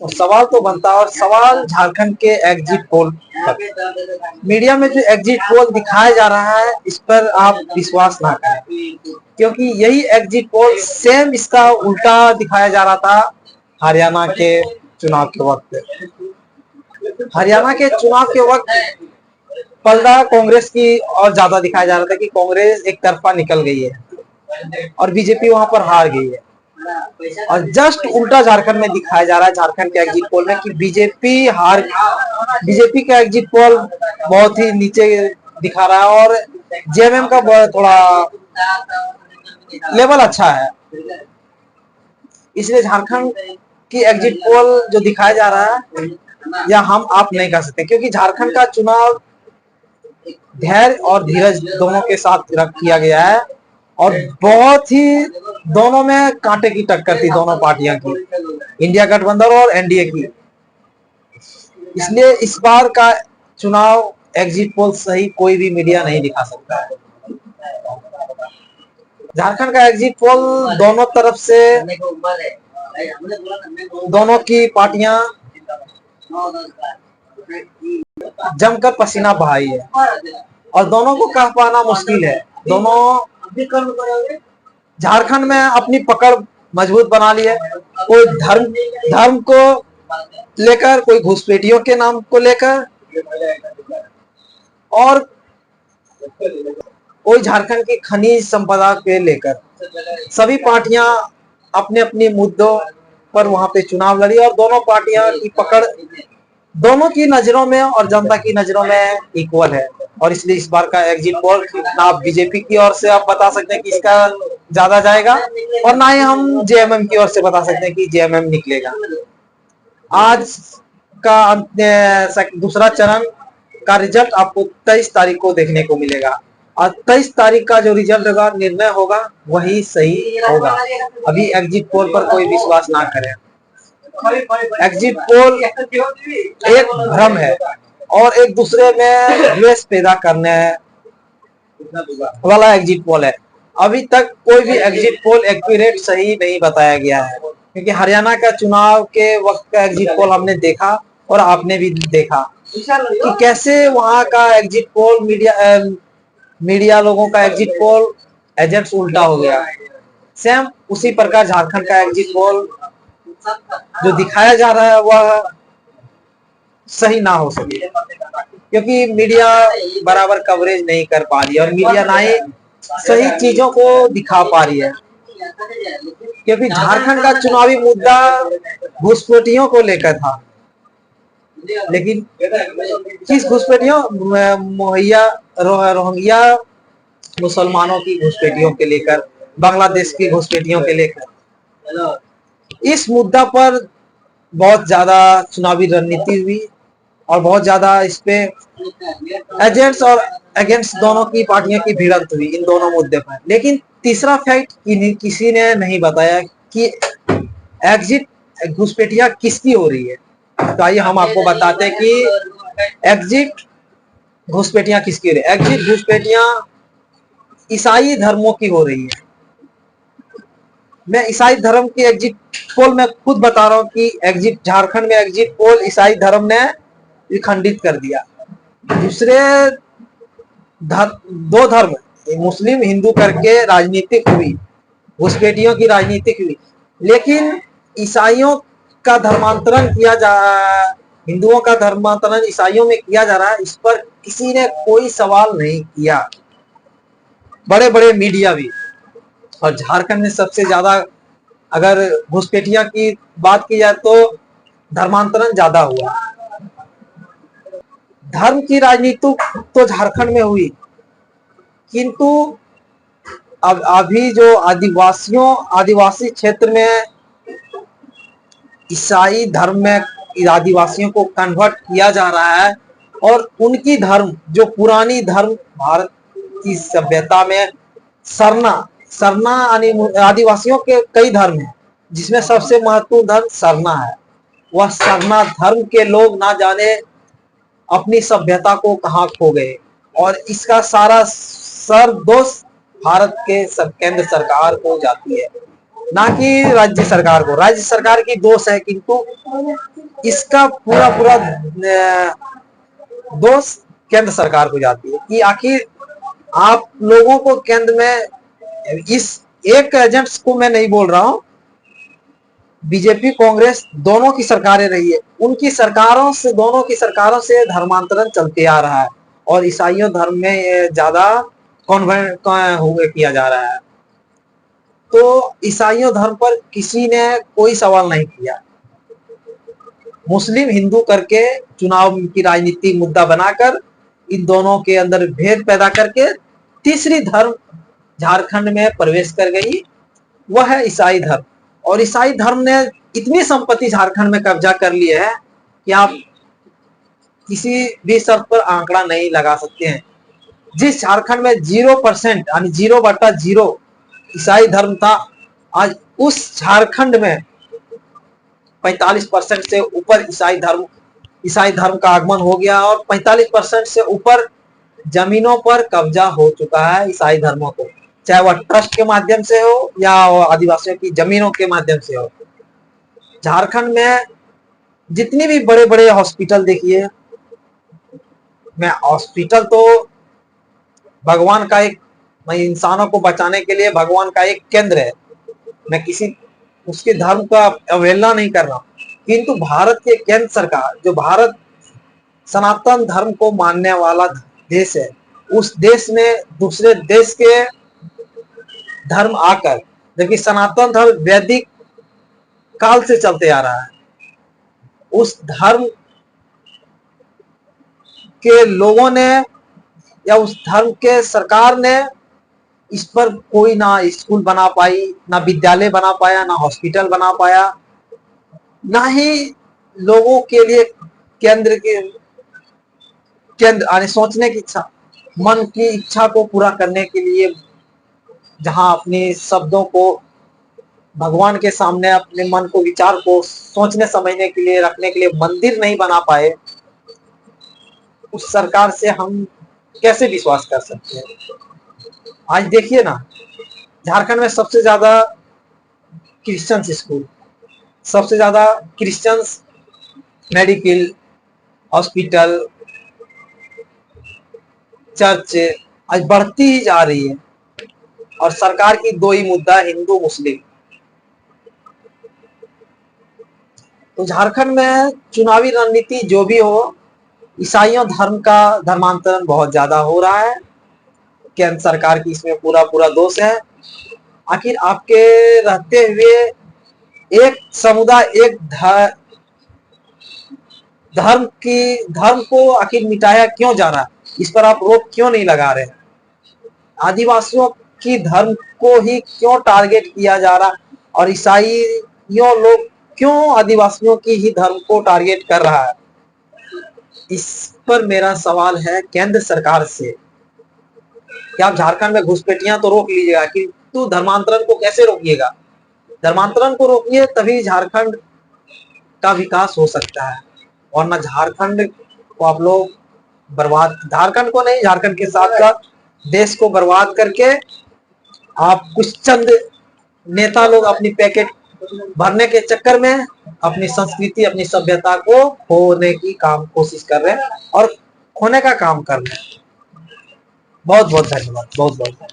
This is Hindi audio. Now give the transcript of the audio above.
और सवाल तो बनता है, और सवाल झारखंड के एग्जिट पोल पर। मीडिया में जो एग्जिट पोल दिखाया जा रहा है, इस पर आप विश्वास ना करें, क्योंकि यही एग्जिट पोल सेम इसका उल्टा दिखाया जा रहा था हरियाणा के चुनाव के वक्त। हरियाणा के चुनाव के वक्त पलड़ा कांग्रेस की और ज्यादा दिखाया जा रहा था कि कांग्रेस एक तरफा निकल गई है और बीजेपी वहां पर हार गई है। और जस्ट उल्टा झारखंड में दिखाया जा रहा है, झारखंड के एग्जिट पोल में, कि बीजेपी का एग्जिट पोल बहुत ही नीचे दिखा रहा है और जेएमएम का थोड़ा लेवल अच्छा है। इसलिए झारखंड की एग्जिट पोल जो दिखाया जा रहा है, या हम आप नहीं कर सकते, क्योंकि झारखंड का चुनाव धैर्य और धीरज दोनों के साथ किया गया है और बहुत ही दोनों में कांटे की टक्कर थी, दोनों पार्टियां की, इंडिया गठबंधन और एनडीए की। इसलिए इस बार का चुनाव एग्जिट पोल सही कोई भी मीडिया नहीं दिखा सकता है। झारखंड का एग्जिट पोल दोनों तरफ से, दोनों की पार्टियां जमकर पसीना बहाई है और दोनों को कह पाना मुश्किल है। दोनों झारखंड में अपनी पकड़ मजबूत बना ली है, कोई धर्म को लेकर, कोई घुसपैठियों के नाम को लेकर, और कोई झारखंड की खनिज संपदा के लेकर। सभी पार्टियां अपने अपने मुद्दों पर वहां पे चुनाव लड़ी और दोनों पार्टियां की पकड़ दोनों की नजरों में और जनता की नजरों में इक्वल है। और इसलिए इस बार का एग्जिट पोल ना बीजेपी की ओर से आप बता सकते हैं कि इसका ज्यादा जाएगा, और ना ही हम जेएमएम की ओर से बता सकते हैं कि जेएमएम निकलेगा। आज का दूसरा चरण का रिजल्ट आपको 23 तारीख को देखने को मिलेगा और 23 तारीख का जो रिजल्ट होगा, निर्णय होगा, वही सही होगा। अभी एग्जिट पोल पर कोई विश्वास ना करें। एग्जिट पोल एक भ्रम है और एक दूसरे में द्वेष पैदा करने वाला एग्जिट पोल है। अभी तक कोई भी एग्जिट पोल एक्यूरेट सही नहीं बताया गया है, क्योंकि हरियाणा का चुनाव के वक्त का एग्जिट पोल हमने देखा और आपने भी देखा कि कैसे वहां का एग्जिट पोल मीडिया लोगों का एग्जिट पोल एजेंट्स उल्टा हो गया। सेम उसी प्रकार झारखंड का एग्जिट पोल जो दिखाया जा रहा है वह सही ना हो सके, क्योंकि मीडिया बराबर कवरेज नहीं कर पा रही है और मीडिया ना ही सही चीजों को दिखा पा रही है। क्योंकि झारखंड का चुनावी मुद्दा घुसपैठियों को लेकर था, लेकिन किस घुसपैठियों, रोहिंग्या मुसलमानों की घुसपैठियों के लेकर, बांग्लादेश की घुसपैठियों के लेकर, इस मुद्दा पर बहुत ज्यादा चुनावी रणनीति हुई और बहुत ज्यादा इस पे एजेंट्स और अगेंस्ट दोनों की पार्टियों की भिड़ंत हुई इन दोनों मुद्दे पर। लेकिन तीसरा फैक्ट किसी ने नहीं बताया कि एग्जिट घुसपैठियां किसकी हो रही है। तो आइए हम आपको बताते हैं कि एग्जिट घुसपैठियां किसकी हो रही है। एग्जिट घुसपैठियां ईसाई धर्मों की हो रही है। मैं ईसाई धर्म की एग्जिट पोल में खुद बता रहा हूं कि एग्जिट झारखंड में एग्जिट पोल ईसाई धर्म ने खंडित कर दिया। दूसरे दो धर्म मुस्लिम हिंदू करके राजनीतिक हुई, घुसपैठियों की राजनीतिक हुई, लेकिन ईसाइयों का धर्मांतरण किया जा हिंदुओं का धर्मांतरण ईसाइयों में किया जा रहा है। इस पर किसी ने कोई सवाल नहीं किया, बड़े बड़े मीडिया भी। और झारखंड में सबसे ज्यादा अगर घुसपैठिया की बात की जाए तो धर्मांतरण ज्यादा हुआ। धर्म की राजनीति तो झारखंड में हुई, किंतु अब अभी जो आदिवासी क्षेत्र में ईसाई धर्म में आदिवासियों को कन्वर्ट किया जा रहा है और उनकी धर्म जो पुरानी धर्म भारत की सभ्यता में सरना आदिवासियों के कई धर्म हैं, जिसमें सबसे महत्वपूर्ण धर्म सरना है। वह सरना धर्म के लोग ना जाने अपनी सभ्यता को कहां खो गए और इसका सारा दोष भारत के केंद्र सरकार को जाती है। ना कि राज्य सरकार को। राज्य सरकार की दोष है, किंतु इसका पूरा पूरा दोष केंद्र सरकार को जाती है कि आखिर आप लोगों को केंद्र में इस एक एजेंट्स को मैं नहीं बोल रहा हूं, बीजेपी कांग्रेस दोनों की सरकारें रही है, उनकी सरकारों से, दोनों की सरकारों से धर्मांतरण चलते आ रहा है और ईसाइयों धर्म में ज्यादा कॉन्वर्ट हुए किया जा रहा है। तो ईसाइयों धर्म पर किसी ने कोई सवाल नहीं किया। मुस्लिम हिंदू करके चुनाव की राजनीति मुद्दा बनाकर इन दोनों के अंदर भेद पैदा करके तीसरी धर्म झारखंड में प्रवेश कर गई, वह है ईसाई धर्म। और ईसाई धर्म ने इतनी संपत्ति झारखंड में कब्जा कर ली है कि आप किसी भी शर्त पर आंकड़ा नहीं लगा सकते हैं। जिस झारखंड में 0% यानी 0/0 ईसाई धर्म था, आज उस झारखंड में 45% से ऊपर ईसाई धर्म का आगमन हो गया और 45% से ऊपर जमीनों पर कब्जा हो चुका है ईसाई धर्मों को, चाहे वह ट्रस्ट के माध्यम से हो या आदिवासियों की जमीनों के माध्यम से हो। झारखंड में जितनी भी बड़े बड़े हॉस्पिटल देखिए, मैं हॉस्पिटल तो भगवान का एक, मैं इंसानों को बचाने के लिए भगवान का एक केंद्र है, मैं किसी उसके धर्म का अवहेलना नहीं कर रहा, किंतु भारत के केंद्र सरकार, जो भारत सनातन धर्म को मानने वाला देश है, उस देश में दूसरे देश के धर्म आकर, जबकि सनातन धर्म वैदिक काल से चलते आ रहा है, उस धर्म के लोगों ने या उस धर्म के सरकार ने इस पर कोई ना स्कूल बना पाई, ना विद्यालय बना पाया, ना हॉस्पिटल बना पाया, ना ही लोगों के लिए केंद्र आने सोचने की इच्छा, मन की इच्छा को पूरा करने के लिए, जहां अपने शब्दों को भगवान के सामने, अपने मन को, विचार को सोचने समझने के लिए रखने के लिए मंदिर नहीं बना पाए, उस सरकार से हम कैसे विश्वास कर सकते हैं। आज देखिए ना, झारखंड में सबसे ज्यादा क्रिश्चियन स्कूल, सबसे ज्यादा क्रिश्चियन मेडिकल, हॉस्पिटल, चर्च आज बढ़ती ही जा रही है और सरकार की दो ही मुद्दा, हिंदू मुस्लिम। तो झारखंड में चुनावी रणनीति जो भी हो, ईसाइयों धर्म का धर्मांतरण बहुत ज्यादा हो रहा है, केंद्र सरकार की इसमें पूरा पूरा दोष है। आखिर आपके रहते हुए एक समुदाय, एक धर्म को आखिर मिटाया क्यों जा रहा है, इस पर आप रोक क्यों नहीं लगा रहे? आदिवासियों की धर्म को ही क्यों टारगेट किया जा रहा और ईसाइयों लोग क्यों आदिवासियों की ही धर्म को टारगेट कर रहा है? इस पर मेरा सवाल है केंद्र सरकार से कि आप झारखंड में घुसपैठियां तो रोक लीजिएगा, किंतु धर्मांतरण को कैसे रोकिएगा? धर्मांतरण को रोकिए, तभी झारखंड का विकास हो सकता है, वरना झारखंड को आप लोग बर्बाद, झारखंड को नहीं, झारखंड के साथ साथ देश को बर्बाद करके आप कुछ चंद नेता लोग अपनी पैकेट भरने के चक्कर में अपनी संस्कृति, अपनी सभ्यता को खोने की कोशिश कर रहे हैं और खोने का काम कर रहे हैं। बहुत बहुत धन्यवाद, बहुत बहुत।